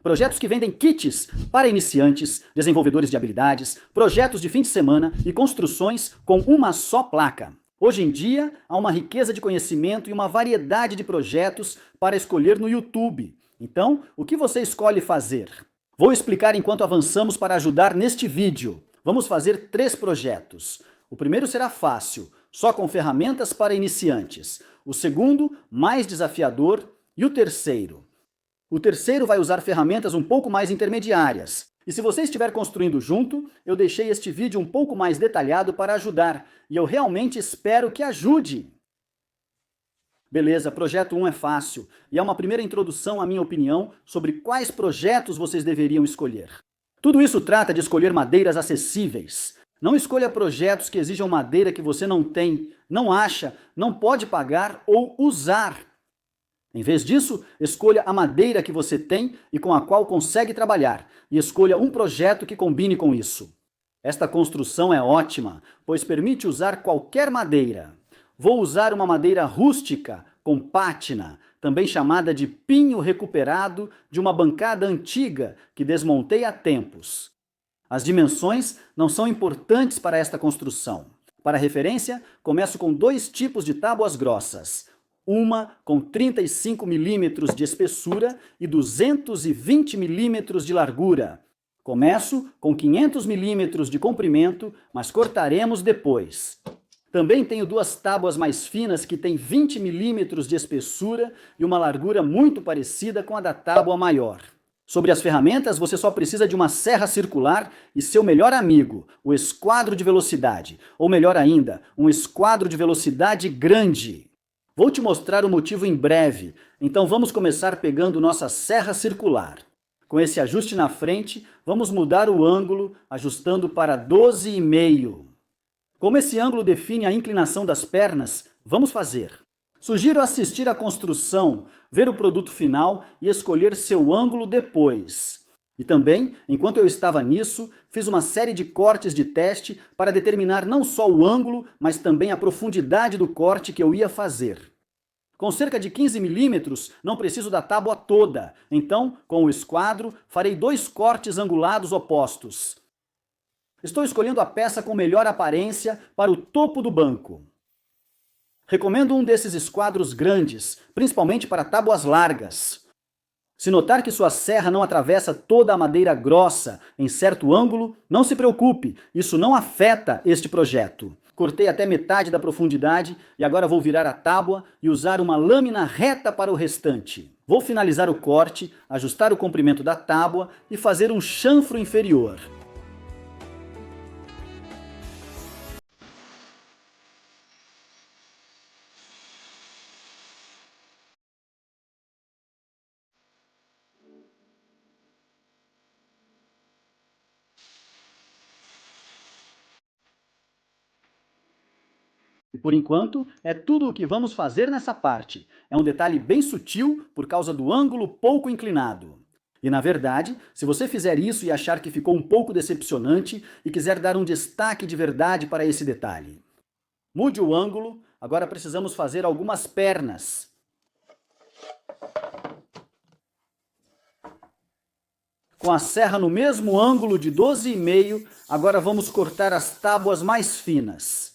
Projetos que vendem kits para iniciantes, desenvolvedores de habilidades, projetos de fim de semana e construções com uma só placa. Hoje em dia, há uma riqueza de conhecimento e uma variedade de projetos para escolher no YouTube. Então, o que você escolhe fazer? Vou explicar enquanto avançamos para ajudar neste vídeo. Vamos fazer 3 projetos. O primeiro será fácil, só com ferramentas para iniciantes. O segundo, mais desafiador. E o terceiro vai usar ferramentas um pouco mais intermediárias. E se você estiver construindo junto, eu deixei este vídeo um pouco mais detalhado para ajudar. E eu realmente espero que ajude. Beleza, projeto 1 é fácil. E é uma primeira introdução à minha opinião sobre quais projetos vocês deveriam escolher. Tudo isso trata de escolher madeiras acessíveis. Não escolha projetos que exijam madeira que você não tem, não acha, não pode pagar ou usar. Em vez disso, escolha a madeira que você tem e com a qual consegue trabalhar, e escolha um projeto que combine com isso. Esta construção é ótima, pois permite usar qualquer madeira. Vou usar uma madeira rústica, com pátina, também chamada de pinho recuperado de uma bancada antiga que desmontei há tempos. As dimensões não são importantes para esta construção. Para referência, começo com 2 tipos de tábuas grossas. Uma com 35 milímetros de espessura e 220 milímetros de largura. Começo com 500 milímetros de comprimento, mas cortaremos depois. Também tenho 2 tábuas mais finas que têm 20 milímetros de espessura e uma largura muito parecida com a da tábua maior. Sobre as ferramentas, você só precisa de uma serra circular e seu melhor amigo, o esquadro de velocidade, ou melhor ainda, um esquadro de velocidade grande. Vou te mostrar o motivo em breve, então vamos começar pegando nossa serra circular. Com esse ajuste na frente, vamos mudar o ângulo, ajustando para 12,5. Como esse ângulo define a inclinação das pernas, vamos fazer. Sugiro assistir à construção, ver o produto final e escolher seu ângulo depois. E também, enquanto eu estava nisso, fiz uma série de cortes de teste para determinar não só o ângulo, mas também a profundidade do corte que eu ia fazer. Com cerca de 15 milímetros, não preciso da tábua toda, então, com o esquadro, farei 2 cortes angulados opostos. Estou escolhendo a peça com melhor aparência para o topo do banco. Recomendo um desses esquadros grandes, principalmente para tábuas largas. Se notar que sua serra não atravessa toda a madeira grossa em certo ângulo, não se preocupe, isso não afeta este projeto. Cortei até metade da profundidade e agora vou virar a tábua e usar uma lâmina reta para o restante. Vou finalizar o corte, ajustar o comprimento da tábua e fazer um chanfro inferior. E por enquanto, é tudo o que vamos fazer nessa parte. É um detalhe bem sutil por causa do ângulo pouco inclinado. E na verdade, se você fizer isso e achar que ficou um pouco decepcionante e quiser dar um destaque de verdade para esse detalhe, mude o ângulo, agora precisamos fazer algumas pernas. Com a serra no mesmo ângulo de 12,5, agora vamos cortar as tábuas mais finas.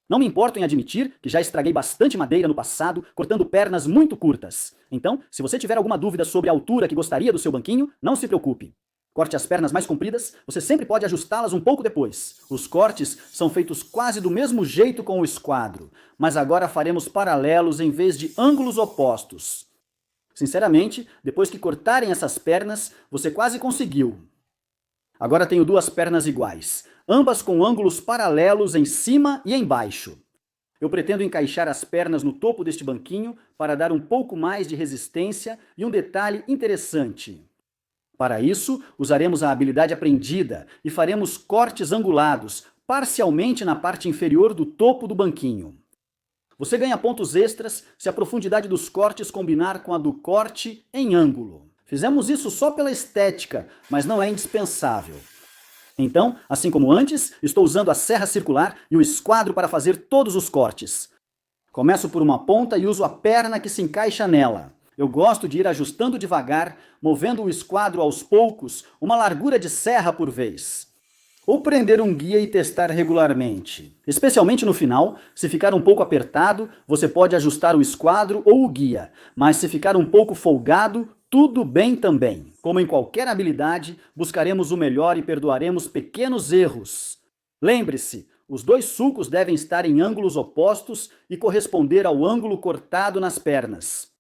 Não me importo em admitir que já estraguei bastante madeira no passado, cortando pernas muito curtas. Então, se você tiver alguma dúvida sobre a altura que gostaria do seu banquinho, não se preocupe. Corte as pernas mais compridas, você sempre pode ajustá-las um pouco depois. Os cortes são feitos quase do mesmo jeito com o esquadro, mas agora faremos paralelos em vez de ângulos opostos. Sinceramente, depois que cortarem essas pernas, você quase conseguiu. Agora tenho 2 pernas iguais, ambas com ângulos paralelos em cima e embaixo. Eu pretendo encaixar as pernas no topo deste banquinho para dar um pouco mais de resistência e um detalhe interessante. Para isso, usaremos a habilidade aprendida e faremos cortes angulados, parcialmente na parte inferior do topo do banquinho. Você ganha pontos extras se a profundidade dos cortes combinar com a do corte em ângulo. Fizemos isso só pela estética, mas não é indispensável. Então, assim como antes, estou usando a serra circular e o esquadro para fazer todos os cortes. Começo por uma ponta e uso a perna que se encaixa nela. Eu gosto de ir ajustando devagar, movendo o esquadro aos poucos, uma largura de serra por vez. Ou prender um guia e testar regularmente. Especialmente no final, se ficar um pouco apertado, você pode ajustar o esquadro ou o guia, mas se ficar um pouco folgado, tudo bem também. Como em qualquer habilidade, buscaremos o melhor e perdoaremos pequenos erros. Lembre-se, os dois sulcos devem estar em ângulos opostos e corresponder ao ângulo cortado nas pernas.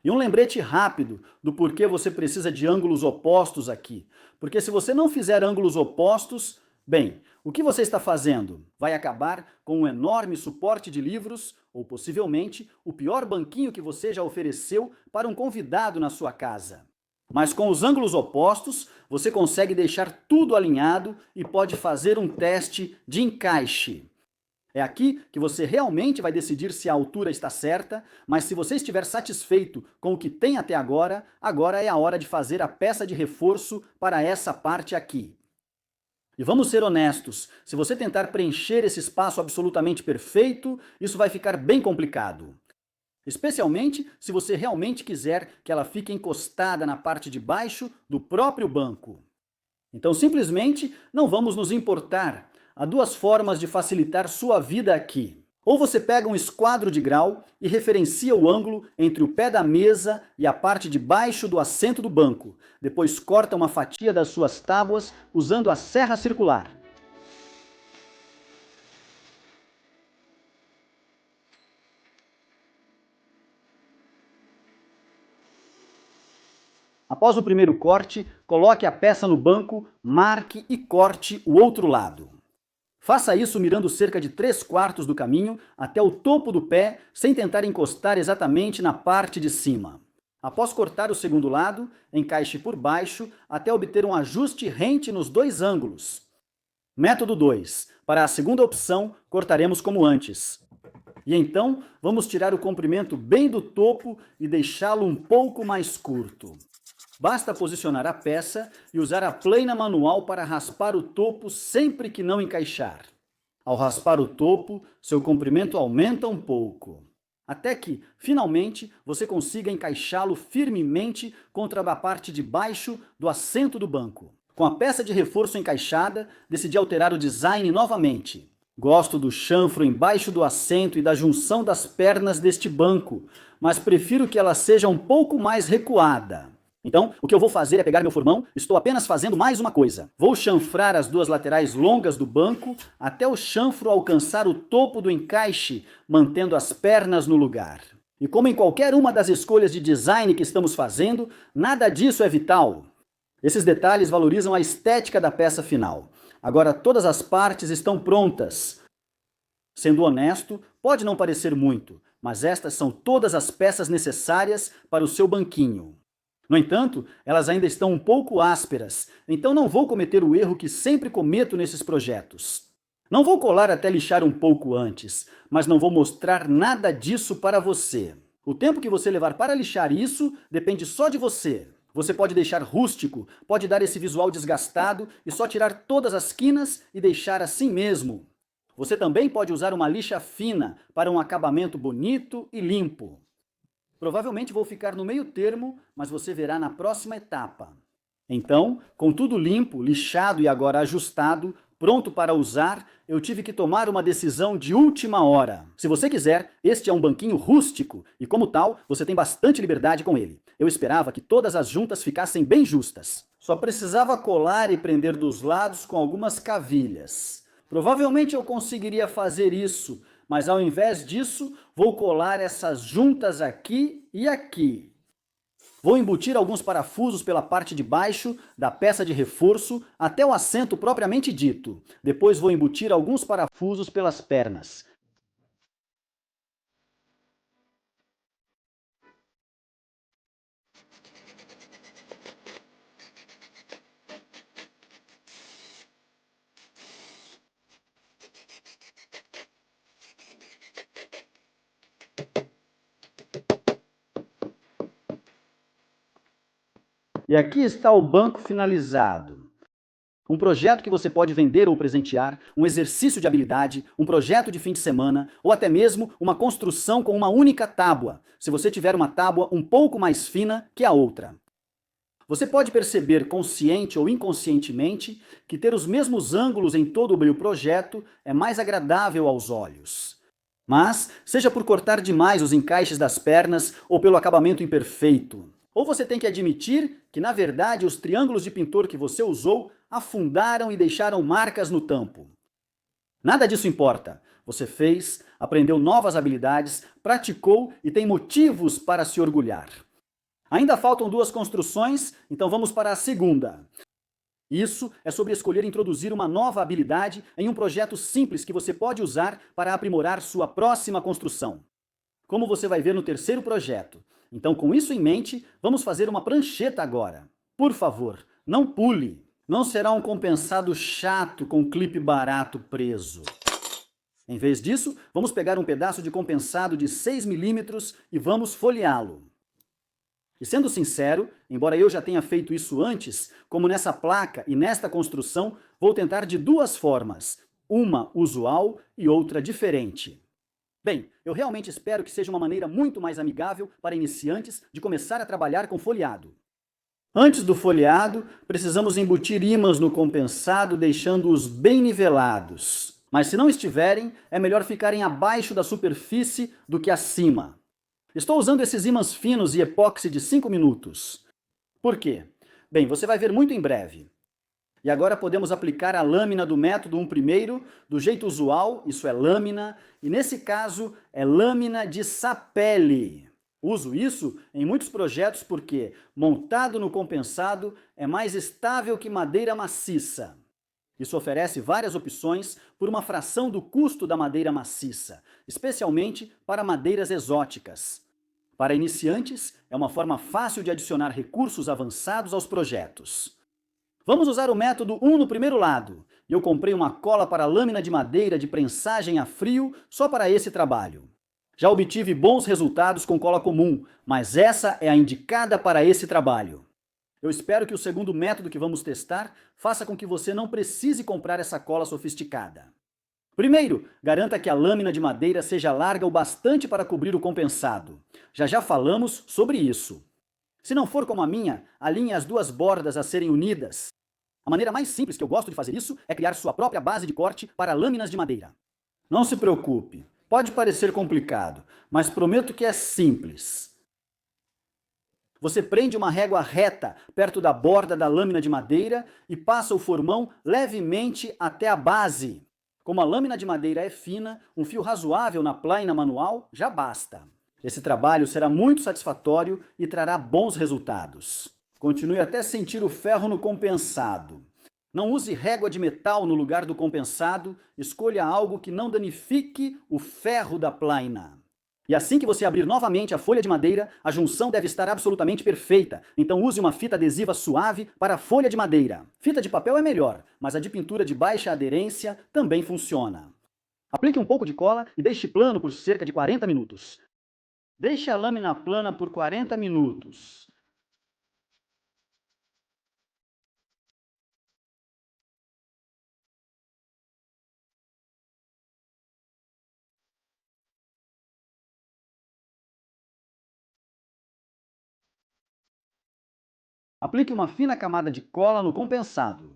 E um lembrete rápido do porquê você precisa de ângulos opostos aqui. Porque se você não fizer ângulos opostos, bem, o que você está fazendo? Vai acabar com um enorme suporte de livros ou possivelmente o pior banquinho que você já ofereceu para um convidado na sua casa. Mas com os ângulos opostos, você consegue deixar tudo alinhado e pode fazer um teste de encaixe. É aqui que você realmente vai decidir se a altura está certa, mas se você estiver satisfeito com o que tem até agora, agora é a hora de fazer a peça de reforço para essa parte aqui. E vamos ser honestos, se você tentar preencher esse espaço absolutamente perfeito, isso vai ficar bem complicado. Especialmente se você realmente quiser que ela fique encostada na parte de baixo do próprio banco. Então simplesmente não vamos nos importar. Há duas formas de facilitar sua vida aqui. Ou você pega um esquadro de grau e referencia o ângulo entre o pé da mesa e a parte de baixo do assento do banco. Depois corta uma fatia das suas tábuas usando a serra circular. Após o primeiro corte, coloque a peça no banco, marque e corte o outro lado. Faça isso mirando cerca de 3/4 do caminho até o topo do pé, sem tentar encostar exatamente na parte de cima. Após cortar o segundo lado, encaixe por baixo até obter um ajuste rente nos dois ângulos. Método 2. Para a segunda opção, cortaremos como antes. E então, vamos tirar o comprimento bem do topo e deixá-lo um pouco mais curto. Basta posicionar a peça e usar a plana manual para raspar o topo sempre que não encaixar. Ao raspar o topo, seu comprimento aumenta um pouco, até que, finalmente, você consiga encaixá-lo firmemente contra a parte de baixo do assento do banco. Com a peça de reforço encaixada, decidi alterar o design novamente. Gosto do chanfro embaixo do assento e da junção das pernas deste banco, mas prefiro que ela seja um pouco mais recuada. Então, o que eu vou fazer é pegar meu formão, estou apenas fazendo mais uma coisa. Vou chanfrar as duas laterais longas do banco até o chanfro alcançar o topo do encaixe, mantendo as pernas no lugar. E como em qualquer uma das escolhas de design que estamos fazendo, nada disso é vital. Esses detalhes valorizam a estética da peça final. Agora todas as partes estão prontas. Sendo honesto, pode não parecer muito, mas estas são todas as peças necessárias para o seu banquinho. No entanto, elas ainda estão um pouco ásperas, então não vou cometer o erro que sempre cometo nesses projetos. Não vou colar até lixar um pouco antes, mas não vou mostrar nada disso para você. O tempo que você levar para lixar isso depende só de você. Você pode deixar rústico, pode dar esse visual desgastado e só tirar todas as quinas e deixar assim mesmo. Você também pode usar uma lixa fina para um acabamento bonito e limpo. Provavelmente vou ficar no meio termo, mas você verá na próxima etapa. Então, com tudo limpo, lixado e agora ajustado, pronto para usar, eu tive que tomar uma decisão de última hora. Se você quiser, este é um banquinho rústico e, como tal, você tem bastante liberdade com ele. Eu esperava que todas as juntas ficassem bem justas. Só precisava colar e prender dos lados com algumas cavilhas. Provavelmente eu conseguiria fazer isso, mas ao invés disso, vou colar essas juntas aqui e aqui. Vou embutir alguns parafusos pela parte de baixo da peça de reforço até o assento propriamente dito. Depois vou embutir alguns parafusos pelas pernas. E aqui está o banco finalizado. Um projeto que você pode vender ou presentear, um exercício de habilidade, um projeto de fim de semana ou até mesmo uma construção com uma única tábua, se você tiver uma tábua um pouco mais fina que a outra. Você pode perceber, consciente ou inconscientemente, que ter os mesmos ângulos em todo o meu projeto é mais agradável aos olhos. Mas, seja por cortar demais os encaixes das pernas ou pelo acabamento imperfeito, ou você tem que admitir que, na verdade, os triângulos de pintor que você usou afundaram e deixaram marcas no tampo. Nada disso importa. Você fez, aprendeu novas habilidades, praticou e tem motivos para se orgulhar. Ainda faltam 2 construções, então vamos para a segunda. Isso é sobre escolher introduzir uma nova habilidade em um projeto simples que você pode usar para aprimorar sua próxima construção. Como você vai ver no terceiro projeto. Então, com isso em mente, vamos fazer uma prancheta agora. Por favor, não pule. Não será um compensado chato com clipe barato preso. Em vez disso, vamos pegar um pedaço de compensado de 6 milímetros e vamos folheá-lo. E sendo sincero, embora eu já tenha feito isso antes, como nessa placa e nesta construção, vou tentar de 2 formas, uma usual e outra diferente. Bem, eu realmente espero que seja uma maneira muito mais amigável para iniciantes de começar a trabalhar com folheado. Antes do folheado, precisamos embutir ímãs no compensado, deixando-os bem nivelados. Mas se não estiverem, é melhor ficarem abaixo da superfície do que acima. Estou usando esses ímãs finos e epóxi de 5 minutos. Por quê? Bem, você vai ver muito em breve. E agora podemos aplicar a lâmina do método 1 do jeito usual, isso é lâmina, e nesse caso é lâmina de sapele. Uso isso em muitos projetos porque, montado no compensado, é mais estável que madeira maciça. Isso oferece várias opções por uma fração do custo da madeira maciça, especialmente para madeiras exóticas. Para iniciantes, é uma forma fácil de adicionar recursos avançados aos projetos. Vamos usar o método 1 no primeiro lado. Eu comprei uma cola para lâmina de madeira de prensagem a frio só para esse trabalho. Já obtive bons resultados com cola comum, mas essa é a indicada para esse trabalho. Eu espero que o segundo método que vamos testar faça com que você não precise comprar essa cola sofisticada. Primeiro, garanta que a lâmina de madeira seja larga o bastante para cobrir o compensado. Já falamos sobre isso. Se não for como a minha, alinhe as 2 bordas a serem unidas. A maneira mais simples que eu gosto de fazer isso é criar sua própria base de corte para lâminas de madeira. Não se preocupe, pode parecer complicado, mas prometo que é simples. Você prende uma régua reta perto da borda da lâmina de madeira e passa o formão levemente até a base. Como a lâmina de madeira é fina, um fio razoável na plaina manual já basta. Esse trabalho será muito satisfatório e trará bons resultados. Continue até sentir o ferro no compensado. Não use régua de metal no lugar do compensado, escolha algo que não danifique o ferro da plaina. E assim que você abrir novamente a folha de madeira, a junção deve estar absolutamente perfeita, então use uma fita adesiva suave para a folha de madeira. Fita de papel é melhor, mas a de pintura de baixa aderência também funciona. Aplique um pouco de cola e deixe plano por cerca de 40 minutos. Deixe a lâmina plana por 40 minutos. Aplique uma fina camada de cola no compensado.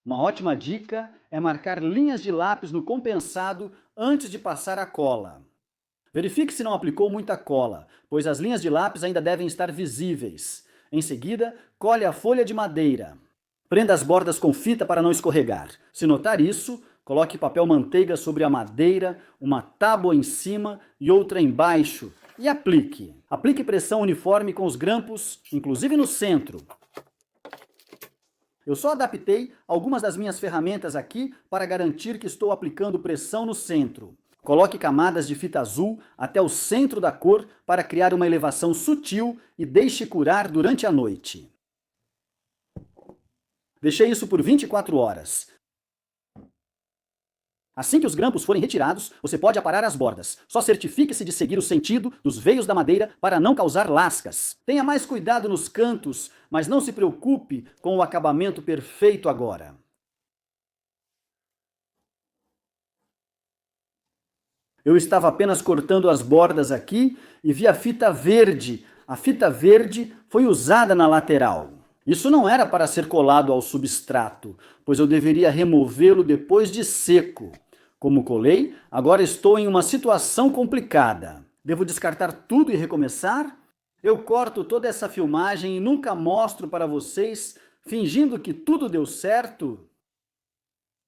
Uma ótima dica é marcar linhas de lápis no compensado antes de passar a cola. Verifique se não aplicou muita cola, pois as linhas de lápis ainda devem estar visíveis. Em seguida, cole a folha de madeira. Prenda as bordas com fita para não escorregar. Se notar isso, coloque papel manteiga sobre a madeira, uma tábua em cima e outra embaixo e aplique. Aplique pressão uniforme com os grampos, inclusive no centro. Eu só adaptei algumas das minhas ferramentas aqui para garantir que estou aplicando pressão no centro. Coloque camadas de fita azul até o centro da cor para criar uma elevação sutil e deixe curar durante a noite. Deixei isso por 24 horas. Assim que os grampos forem retirados, você pode aparar as bordas. Só certifique-se de seguir o sentido dos veios da madeira para não causar lascas. Tenha mais cuidado nos cantos, mas não se preocupe com o acabamento perfeito agora. Eu estava apenas cortando as bordas aqui e vi a fita verde. A fita verde foi usada na lateral. Isso não era para ser colado ao substrato, pois eu deveria removê-lo depois de seco. Como colei, agora estou em uma situação complicada. Devo descartar tudo e recomeçar? Eu corto toda essa filmagem e nunca mostro para vocês, fingindo que tudo deu certo?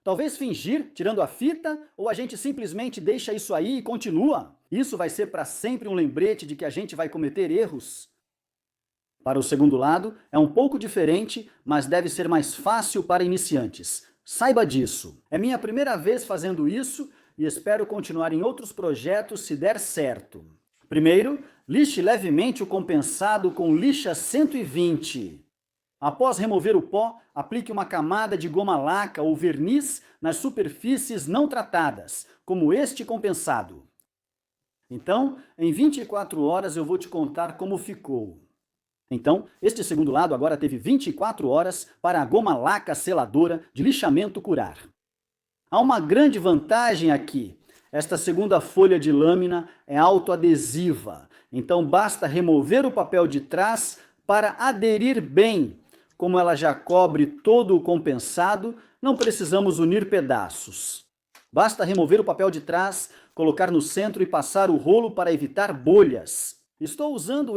Talvez fingir, tirando a fita, ou a gente simplesmente deixa isso aí e continua? Isso vai ser para sempre um lembrete de que a gente vai cometer erros? Para o segundo lado, é um pouco diferente, mas deve ser mais fácil para iniciantes. Saiba disso. É minha primeira vez fazendo isso e espero continuar em outros projetos se der certo. Primeiro, lixe levemente o compensado com lixa 120. Após remover o pó, aplique uma camada de goma laca ou verniz nas superfícies não tratadas, como este compensado. Então, em 24 horas eu vou te contar como ficou. Então, este segundo lado agora teve 24 horas para a goma laca seladora de lixamento curar. Há uma grande vantagem aqui. Esta segunda folha de lâmina é autoadesiva, então basta remover o papel de trás para aderir bem. Como ela já cobre todo o compensado, não precisamos unir pedaços. Basta remover o papel de trás, colocar no centro e passar o rolo para evitar bolhas. Estou usando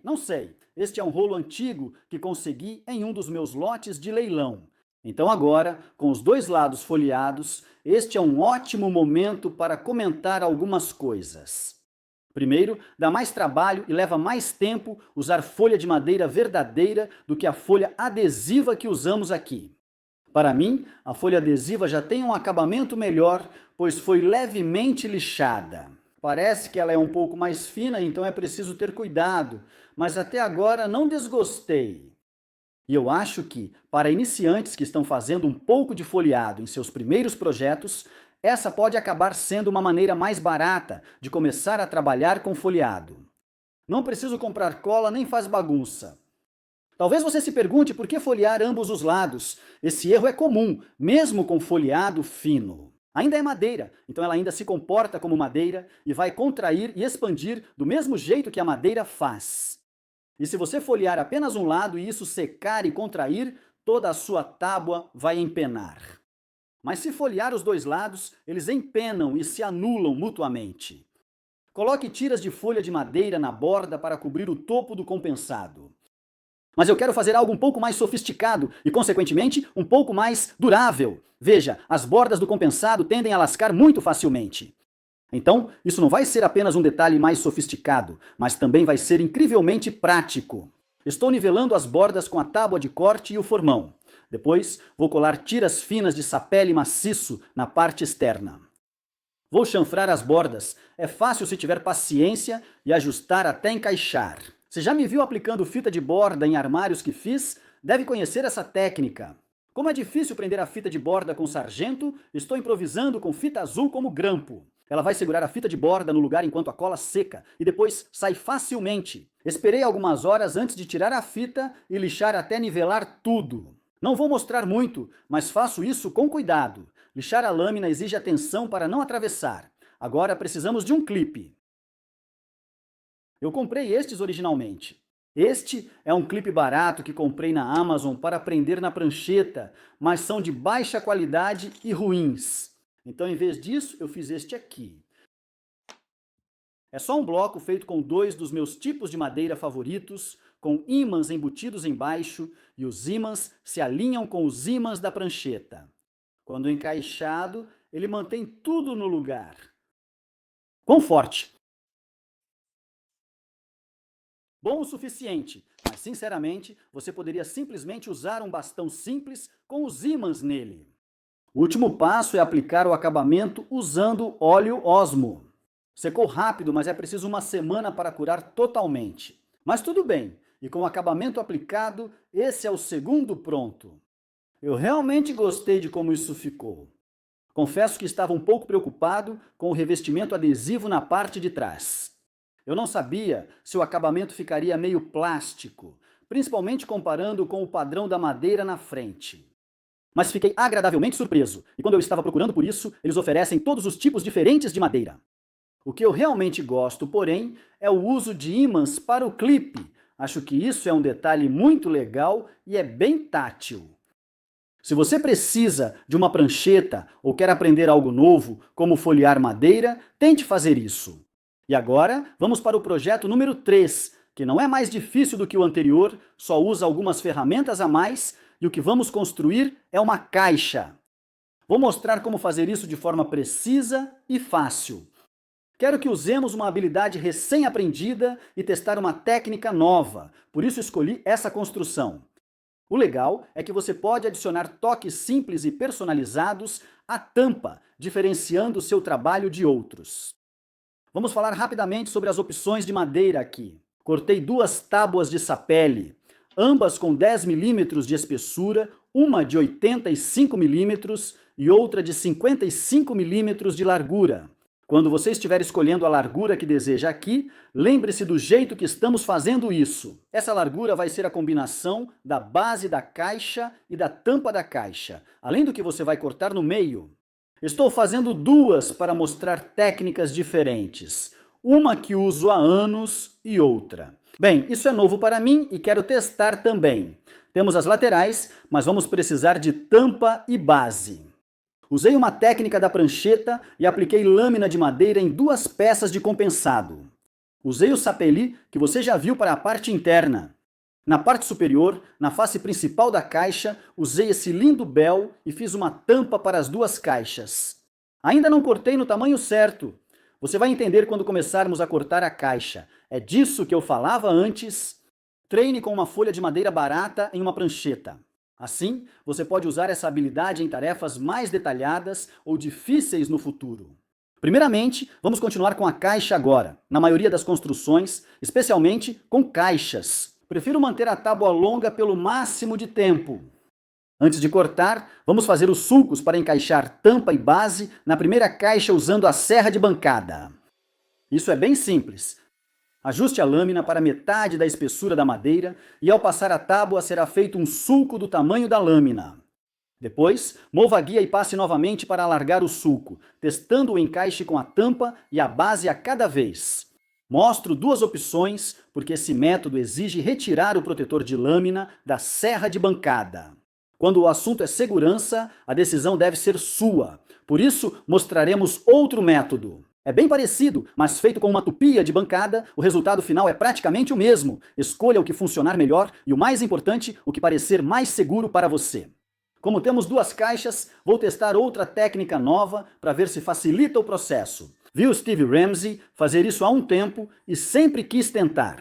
não sei, este é um rolo antigo que consegui em um dos meus lotes de leilão. Então agora, com os dois lados folheados, este é um ótimo momento para comentar algumas coisas. Primeiro, dá mais trabalho e leva mais tempo usar folha de madeira verdadeira do que a folha adesiva que usamos aqui. Para mim, a folha adesiva já tem um acabamento melhor, pois foi levemente lixada. Parece que ela é um pouco mais fina, então é preciso ter cuidado, mas até agora não desgostei. E eu acho que, para iniciantes que estão fazendo um pouco de folheado em seus primeiros projetos, essa pode acabar sendo uma maneira mais barata de começar a trabalhar com folheado. Não preciso comprar cola nem faz bagunça. Talvez você se pergunte por que folhear ambos os lados. Esse erro é comum, mesmo com folheado fino. Ainda é madeira, então ela ainda se comporta como madeira e vai contrair e expandir do mesmo jeito que a madeira faz. E se você folhear apenas um lado e isso secar e contrair, toda a sua tábua vai empenar. Mas se folhear os dois lados, eles empenam e se anulam mutuamente. Coloque tiras de folha de madeira na borda para cobrir o topo do compensado. Mas eu quero fazer algo um pouco mais sofisticado e, consequentemente, um pouco mais durável. Veja, as bordas do compensado tendem a lascar muito facilmente. Então, isso não vai ser apenas um detalhe mais sofisticado, mas também vai ser incrivelmente prático. Estou nivelando as bordas com a tábua de corte e o formão. Depois, vou colar tiras finas de sapele maciço na parte externa. Vou chanfrar as bordas. É fácil se tiver paciência e ajustar até encaixar. Você já me viu aplicando fita de borda em armários que fiz? Deve conhecer essa técnica. Como é difícil prender a fita de borda com sargento, estou improvisando com fita azul como grampo. Ela vai segurar a fita de borda no lugar enquanto a cola seca e depois sai facilmente. Esperei algumas horas antes de tirar a fita e lixar até nivelar tudo. Não vou mostrar muito, mas faço isso com cuidado. Lixar a lâmina exige atenção para não atravessar. Agora precisamos de um clipe. Eu comprei estes originalmente. Este é um clipe barato que comprei na Amazon para prender na prancheta, mas são de baixa qualidade e ruins. Então, em vez disso, eu fiz este aqui. É só um bloco feito com dois dos meus tipos de madeira favoritos, com ímãs embutidos embaixo, e os ímãs se alinham com os ímãs da prancheta. Quando encaixado, ele mantém tudo no lugar. Quão forte! Bom o suficiente, mas sinceramente, você poderia simplesmente usar um bastão simples com os ímãs nele. O último passo é aplicar o acabamento usando óleo Osmo. Secou rápido, mas é preciso uma semana para curar totalmente. Mas tudo bem, e com o acabamento aplicado, esse é o segundo pronto. Eu realmente gostei de como isso ficou. Confesso que estava um pouco preocupado com o revestimento adesivo na parte de trás. Eu não sabia se o acabamento ficaria meio plástico, principalmente comparando com o padrão da madeira na frente. Mas fiquei agradavelmente surpreso, e quando eu estava procurando por isso, eles oferecem todos os tipos diferentes de madeira. O que eu realmente gosto, porém, é o uso de ímãs para o clipe. Acho que isso é um detalhe muito legal e é bem tátil. Se você precisa de uma prancheta ou quer aprender algo novo, como folhear madeira, tente fazer isso. E agora, vamos para o projeto número 3, que não é mais difícil do que o anterior, só usa algumas ferramentas a mais, e o que vamos construir é uma caixa. Vou mostrar como fazer isso de forma precisa e fácil. Quero que usemos uma habilidade recém-aprendida e testar uma técnica nova, por isso escolhi essa construção. O legal é que você pode adicionar toques simples e personalizados à tampa, diferenciando o seu trabalho de outros. Vamos falar rapidamente sobre as opções de madeira aqui. Cortei 2 tábuas de sapele, ambas com 10 milímetros de espessura, uma de 85 milímetros e outra de 55 milímetros de largura. Quando você estiver escolhendo a largura que deseja aqui, lembre-se do jeito que estamos fazendo isso. Essa largura vai ser a combinação da base da caixa e da tampa da caixa, além do que você vai cortar no meio. Estou fazendo 2 para mostrar técnicas diferentes. Uma que uso há anos e outra. Bem, isso é novo para mim e quero testar também. Temos as laterais, mas vamos precisar de tampa e base. Usei uma técnica da prancheta e apliquei lâmina de madeira em 2 peças de compensado. Usei o sapeli, que você já viu, para a parte interna. Na parte superior, na face principal da caixa, usei esse lindo bel e fiz uma tampa para as 2 caixas. Ainda não cortei no tamanho certo. Você vai entender quando começarmos a cortar a caixa. É disso que eu falava antes. Treine com uma folha de madeira barata em uma prancheta. Assim, você pode usar essa habilidade em tarefas mais detalhadas ou difíceis no futuro. Primeiramente, vamos continuar com a caixa agora, na maioria das construções, especialmente com caixas. Prefiro manter a tábua longa pelo máximo de tempo. Antes de cortar, vamos fazer os sulcos para encaixar tampa e base na primeira caixa usando a serra de bancada. Isso é bem simples. Ajuste a lâmina para metade da espessura da madeira e ao passar a tábua será feito um sulco do tamanho da lâmina. Depois, mova a guia e passe novamente para alargar o sulco, testando o encaixe com a tampa e a base a cada vez. Mostro 2 opções, porque esse método exige retirar o protetor de lâmina da serra de bancada. Quando o assunto é segurança, a decisão deve ser sua. Por isso, mostraremos outro método. É bem parecido, mas feito com uma tupia de bancada, o resultado final é praticamente o mesmo. Escolha o que funcionar melhor e, o mais importante, o que parecer mais seguro para você. Como temos 2 caixas, vou testar outra técnica nova para ver se facilita o processo. Vi o Steve Ramsey fazer isso há um tempo e sempre quis tentar.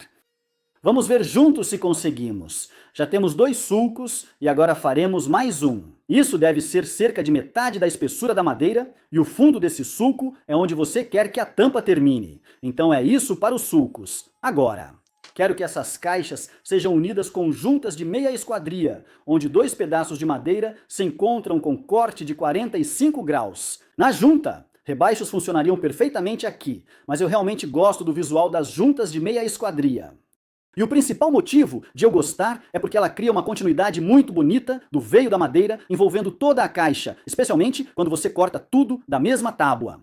Vamos ver juntos se conseguimos. Já temos 2 sulcos e agora faremos mais um. Isso deve ser cerca de metade da espessura da madeira e o fundo desse sulco é onde você quer que a tampa termine. Então é isso para os sulcos. Agora, quero que essas caixas sejam unidas com juntas de meia esquadria, onde 2 pedaços de madeira se encontram com corte de 45 graus. Na junta, rebaixos funcionariam perfeitamente aqui, mas eu realmente gosto do visual das juntas de meia esquadria. E o principal motivo de eu gostar é porque ela cria uma continuidade muito bonita do veio da madeira envolvendo toda a caixa, especialmente quando você corta tudo da mesma tábua.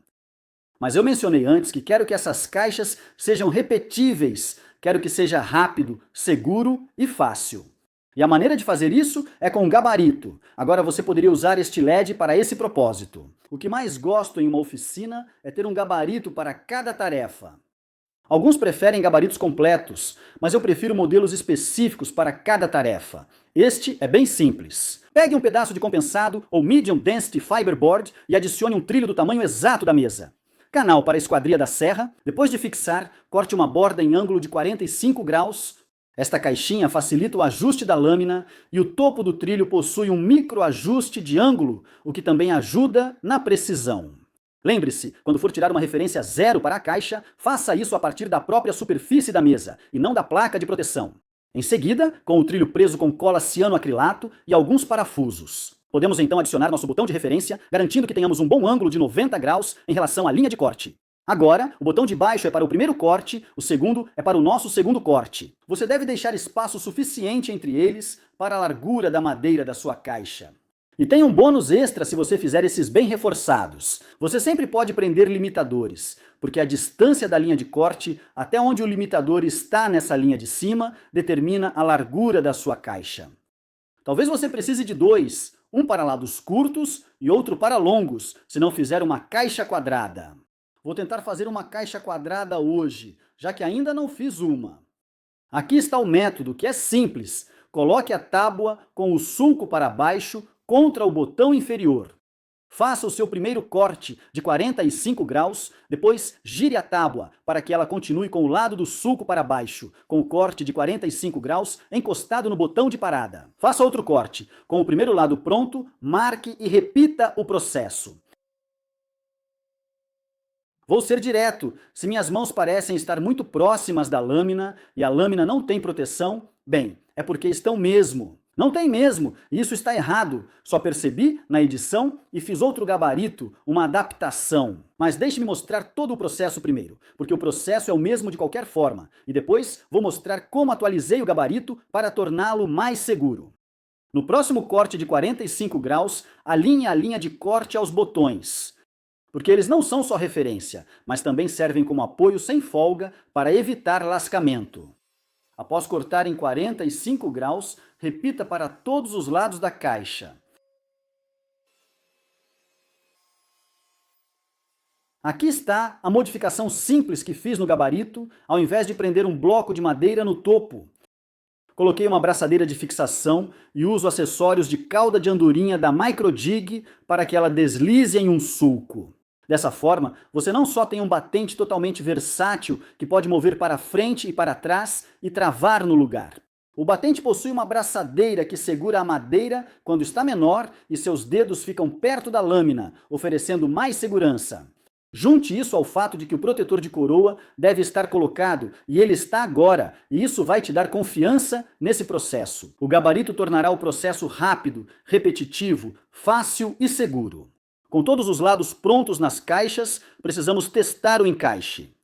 Mas eu mencionei antes que quero que essas caixas sejam repetíveis, quero que seja rápido, seguro e fácil. E a maneira de fazer isso é com um gabarito. Agora você poderia usar este LED para esse propósito. O que mais gosto em uma oficina é ter um gabarito para cada tarefa. Alguns preferem gabaritos completos, mas eu prefiro modelos específicos para cada tarefa. Este é bem simples. Pegue um pedaço de compensado ou Medium Density Fiberboard e adicione um trilho do tamanho exato da mesa. Canal para a esquadria da serra. Depois de fixar, corte uma borda em ângulo de 45 graus. Esta caixinha facilita o ajuste da lâmina e o topo do trilho possui um microajuste de ângulo, o que também ajuda na precisão. Lembre-se, quando for tirar uma referência 0 para a caixa, faça isso a partir da própria superfície da mesa, e não da placa de proteção. Em seguida, com o trilho preso com cola cianoacrilato e alguns parafusos. Podemos então adicionar nosso botão de referência, garantindo que tenhamos um bom ângulo de 90 graus em relação à linha de corte. Agora, o botão de baixo é para o primeiro corte, o segundo é para o nosso segundo corte. Você deve deixar espaço suficiente entre eles para a largura da madeira da sua caixa. E tem um bônus extra se você fizer esses bem reforçados. Você sempre pode prender limitadores, porque a distância da linha de corte até onde o limitador está nessa linha de cima determina a largura da sua caixa. Talvez você precise de dois, um para lados curtos e outro para longos, se não fizer uma caixa quadrada. Vou tentar fazer uma caixa quadrada hoje, já que ainda não fiz uma. Aqui está o método, que é simples. Coloque a tábua com o sulco para baixo contra o botão inferior. Faça o seu primeiro corte de 45 graus, depois gire a tábua para que ela continue com o lado do sulco para baixo, com o corte de 45 graus encostado no botão de parada. Faça outro corte. Com o primeiro lado pronto, marque e repita o processo. Vou ser direto. Se minhas mãos parecem estar muito próximas da lâmina e a lâmina não tem proteção, bem, é porque estão mesmo. Não tem mesmo, e isso está errado. Só percebi na edição e fiz outro gabarito, uma adaptação. Mas deixe-me mostrar todo o processo primeiro, porque o processo é o mesmo de qualquer forma, e depois vou mostrar como atualizei o gabarito para torná-lo mais seguro. No próximo corte de 45 graus, alinhe a linha de corte aos botões, porque eles não são só referência, mas também servem como apoio sem folga para evitar lascamento. Após cortar em 45 graus, repita para todos os lados da caixa. Aqui está a modificação simples que fiz no gabarito, ao invés de prender um bloco de madeira no topo. Coloquei uma braçadeira de fixação e uso acessórios de cauda de andorinha da Microdig para que ela deslize em um sulco. Dessa forma, você não só tem um batente totalmente versátil que pode mover para frente e para trás e travar no lugar. O batente possui uma braçadeira que segura a madeira quando está menor e seus dedos ficam perto da lâmina, oferecendo mais segurança. Junte isso ao fato de que o protetor de coroa deve estar colocado, e ele está agora, e isso vai te dar confiança nesse processo. O gabarito tornará o processo rápido, repetitivo, fácil e seguro. Com todos os lados prontos nas caixas, precisamos testar o encaixe.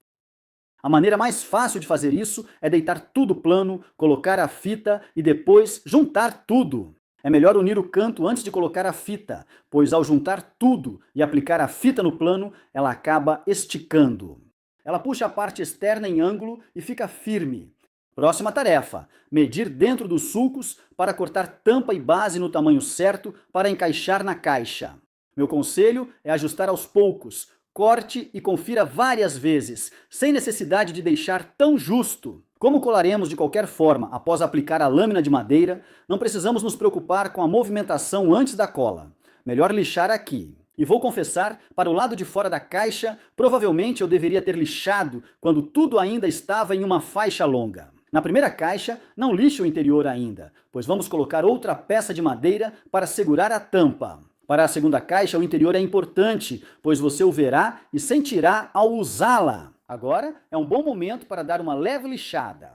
A maneira mais fácil de fazer isso é deitar tudo plano, colocar a fita e depois juntar tudo. É melhor unir o canto antes de colocar a fita, pois ao juntar tudo e aplicar a fita no plano, ela acaba esticando. Ela puxa a parte externa em ângulo e fica firme. Próxima tarefa: medir dentro dos sulcos para cortar tampa e base no tamanho certo para encaixar na caixa. Meu conselho é ajustar aos poucos. Corte e confira várias vezes, sem necessidade de deixar tão justo. Como colaremos de qualquer forma após aplicar a lâmina de madeira, não precisamos nos preocupar com a movimentação antes da cola. Melhor lixar aqui. E vou confessar, para o lado de fora da caixa, provavelmente eu deveria ter lixado quando tudo ainda estava em uma faixa longa. Na primeira caixa, não lixe o interior ainda, pois vamos colocar outra peça de madeira para segurar a tampa. Para a segunda caixa, o interior é importante, pois você o verá e sentirá ao usá-la. Agora é um bom momento para dar uma leve lixada.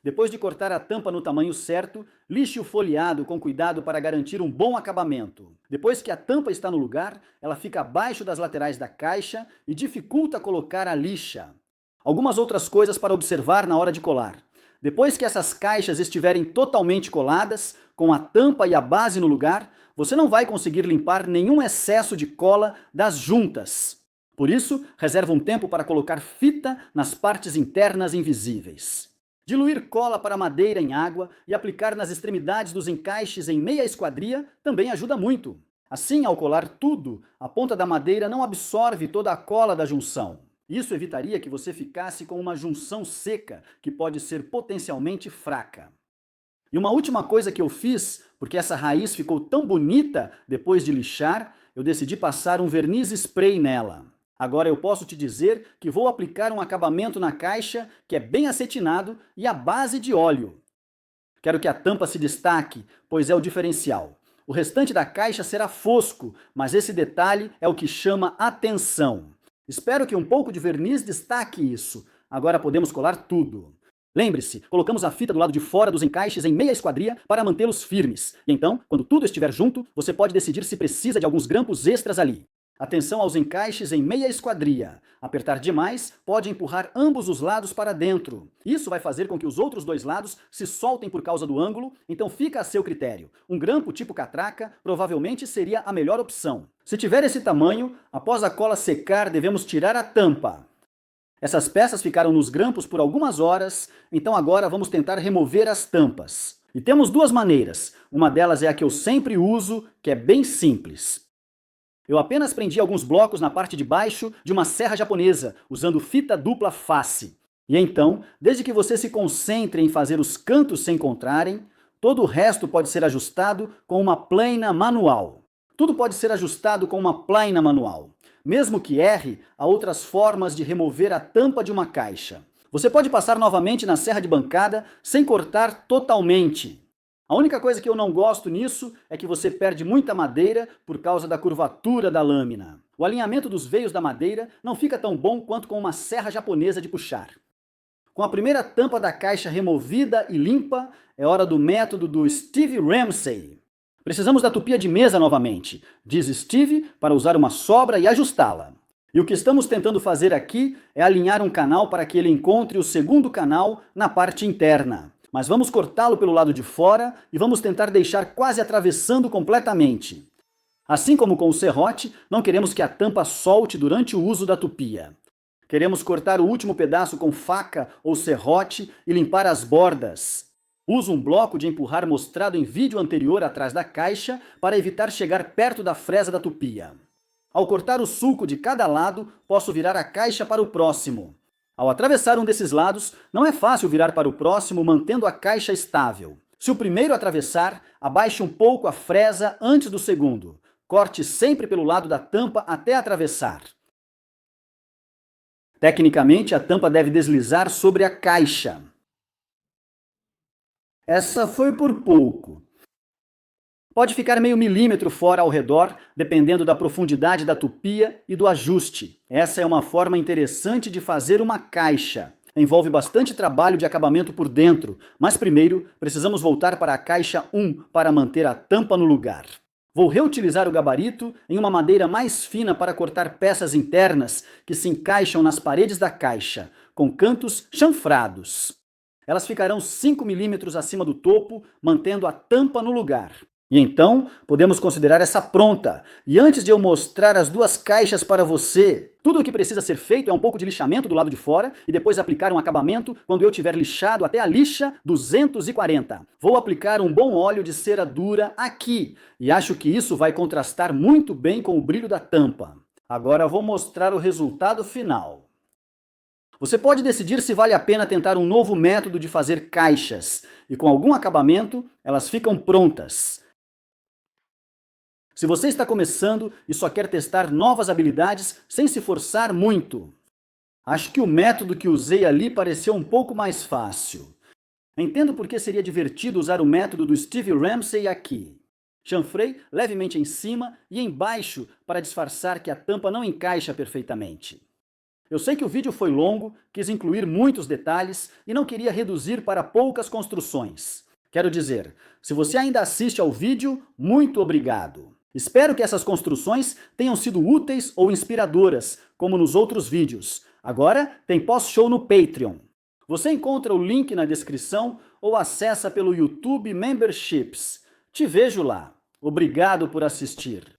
Depois de cortar a tampa no tamanho certo, lixe o folheado com cuidado para garantir um bom acabamento. Depois que a tampa está no lugar, ela fica abaixo das laterais da caixa e dificulta colocar a lixa. Algumas outras coisas para observar na hora de colar. Depois que essas caixas estiverem totalmente coladas, com a tampa e a base no lugar, você não vai conseguir limpar nenhum excesso de cola das juntas. Por isso, reserva um tempo para colocar fita nas partes internas invisíveis. Diluir cola para madeira em água e aplicar nas extremidades dos encaixes em meia esquadria também ajuda muito. Assim, ao colar tudo, a ponta da madeira não absorve toda a cola da junção. Isso evitaria que você ficasse com uma junção seca, que pode ser potencialmente fraca. E uma última coisa que eu fiz, porque essa raiz ficou tão bonita depois de lixar, eu decidi passar um verniz spray nela. Agora eu posso te dizer que vou aplicar um acabamento na caixa que é bem acetinado e a base de óleo. Quero que a tampa se destaque, pois é o diferencial. O restante da caixa será fosco, mas esse detalhe é o que chama atenção. Espero que um pouco de verniz destaque isso. Agora podemos colar tudo. Lembre-se, colocamos a fita do lado de fora dos encaixes em meia esquadria para mantê-los firmes. E então, quando tudo estiver junto, você pode decidir se precisa de alguns grampos extras ali. Atenção aos encaixes em meia esquadria. Apertar demais pode empurrar ambos os lados para dentro. Isso vai fazer com que os outros dois lados se soltem por causa do ângulo, então fica a seu critério. Um grampo tipo catraca provavelmente seria a melhor opção. Se tiver esse tamanho, após a cola secar, devemos tirar a tampa. Essas peças ficaram nos grampos por algumas horas, então agora vamos tentar remover as tampas. E temos duas maneiras. Uma delas é a que eu sempre uso, que é bem simples. Eu apenas prendi alguns blocos na parte de baixo de uma serra japonesa, usando fita dupla face. E então, desde que você se concentre em fazer os cantos se encontrarem, todo o resto pode ser ajustado com uma plaina manual. Tudo pode ser ajustado com uma plaina manual. Mesmo que erre, há outras formas de remover a tampa de uma caixa. Você pode passar novamente na serra de bancada sem cortar totalmente. A única coisa que eu não gosto nisso é que você perde muita madeira por causa da curvatura da lâmina. O alinhamento dos veios da madeira não fica tão bom quanto com uma serra japonesa de puxar. Com a primeira tampa da caixa removida e limpa, é hora do método do Steve Ramsey. Precisamos da tupia de mesa novamente, diz Steve, para usar uma sobra e ajustá-la. E o que estamos tentando fazer aqui é alinhar um canal para que ele encontre o segundo canal na parte interna. Mas vamos cortá-lo pelo lado de fora e vamos tentar deixar quase atravessando completamente. Assim como com o serrote, não queremos que a tampa solte durante o uso da tupia. Queremos cortar o último pedaço com faca ou serrote e limpar as bordas. Uso um bloco de empurrar mostrado em vídeo anterior atrás da caixa para evitar chegar perto da fresa da tupia. Ao cortar o sulco de cada lado, posso virar a caixa para o próximo. Ao atravessar um desses lados, não é fácil virar para o próximo mantendo a caixa estável. Se o primeiro atravessar, abaixe um pouco a fresa antes do segundo. Corte sempre pelo lado da tampa até atravessar. Tecnicamente, a tampa deve deslizar sobre a caixa. Essa foi por pouco. Pode ficar meio milímetro fora ao redor, dependendo da profundidade da tupia e do ajuste. Essa é uma forma interessante de fazer uma caixa. Envolve bastante trabalho de acabamento por dentro, mas primeiro precisamos voltar para a caixa 1 para manter a tampa no lugar. Vou reutilizar o gabarito em uma madeira mais fina para cortar peças internas que se encaixam nas paredes da caixa, com cantos chanfrados. Elas ficarão 5 milímetros acima do topo, mantendo a tampa no lugar. E então, podemos considerar essa pronta. E antes de eu mostrar as duas caixas para você, tudo o que precisa ser feito é um pouco de lixamento do lado de fora e depois aplicar um acabamento quando eu tiver lixado até a lixa 240. Vou aplicar um bom óleo de cera dura aqui e acho que isso vai contrastar muito bem com o brilho da tampa. Agora vou mostrar o resultado final. Você pode decidir se vale a pena tentar um novo método de fazer caixas, e com algum acabamento, elas ficam prontas. Se você está começando e só quer testar novas habilidades sem se forçar muito, acho que o método que usei ali pareceu um pouco mais fácil. Entendo por que seria divertido usar o método do Steve Ramsey aqui. Chanfrei levemente em cima e embaixo para disfarçar que a tampa não encaixa perfeitamente. Eu sei que o vídeo foi longo, quis incluir muitos detalhes e não queria reduzir para poucas construções. Quero dizer, se você ainda assiste ao vídeo, muito obrigado. Espero que essas construções tenham sido úteis ou inspiradoras, como nos outros vídeos. Agora tem pós-show no Patreon. Você encontra o link na descrição ou acessa pelo YouTube Memberships. Te vejo lá. Obrigado por assistir.